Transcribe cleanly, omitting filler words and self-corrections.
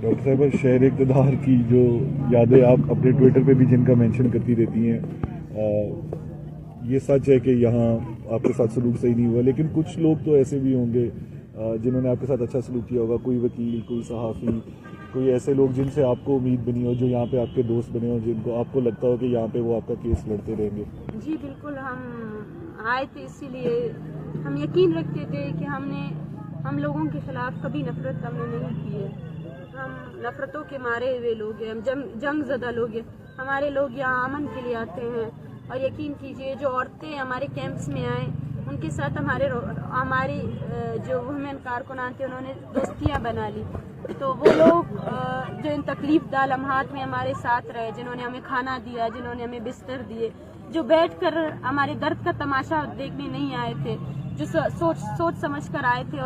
Doctor صاحبہ شہر اقتدار کی جو یادیں آپ اپنے ٹویٹر پہ بھی جن کا مینشن کرتی رہتی ہیں، یہ سچ ہے کہ یہاں آپ کے ساتھ سلوک صحیح نہیں ہوا، لیکن کچھ لوگ تو ایسے بھی ہوں گے جنہوں نے آپ کے ساتھ اچھا سلوک کیا ہوگا، کوئی وکیل، کوئی صحافی، کوئی ایسے لوگ جن سے آپ کو امید بنی ہو، جو یہاں پہ آپ کے دوست بنے ہو، جن کو آپ کو لگتا ہو کہ یہاں پہ وہ آپ کا کیس لڑتے رہیں گے؟ جی بالکل، ہم آئے تھے اسی لیے ہم یقین رکھتے تھے کہ ہم لوگوں کے خلاف کبھی نفرت ہم نے نہیں کی ہے. ہم نفرتوں کے مارے ہوئے لوگ ہیں، ہم جنگ زدہ لوگ ہیں. ہمارے لوگ یہاں امن کے لیے آتے ہیں، اور یقین کیجئے جو عورتیں ہمارے کیمپس میں آئیں ان کے ساتھ ہماری جو وومن کارکنان تھے انہوں نے دوستیاں بنا لی. تو وہ لوگ جو ان تکلیف دہ لمحات میں ہمارے ساتھ رہے، جنہوں نے ہمیں کھانا دیا، جنہوں نے ہمیں بستر دیے، جو بیٹھ کر ہمارے درد کا تماشا دیکھنے نہیں آئے تھے، جو سوچ سمجھ کر آئے تھے.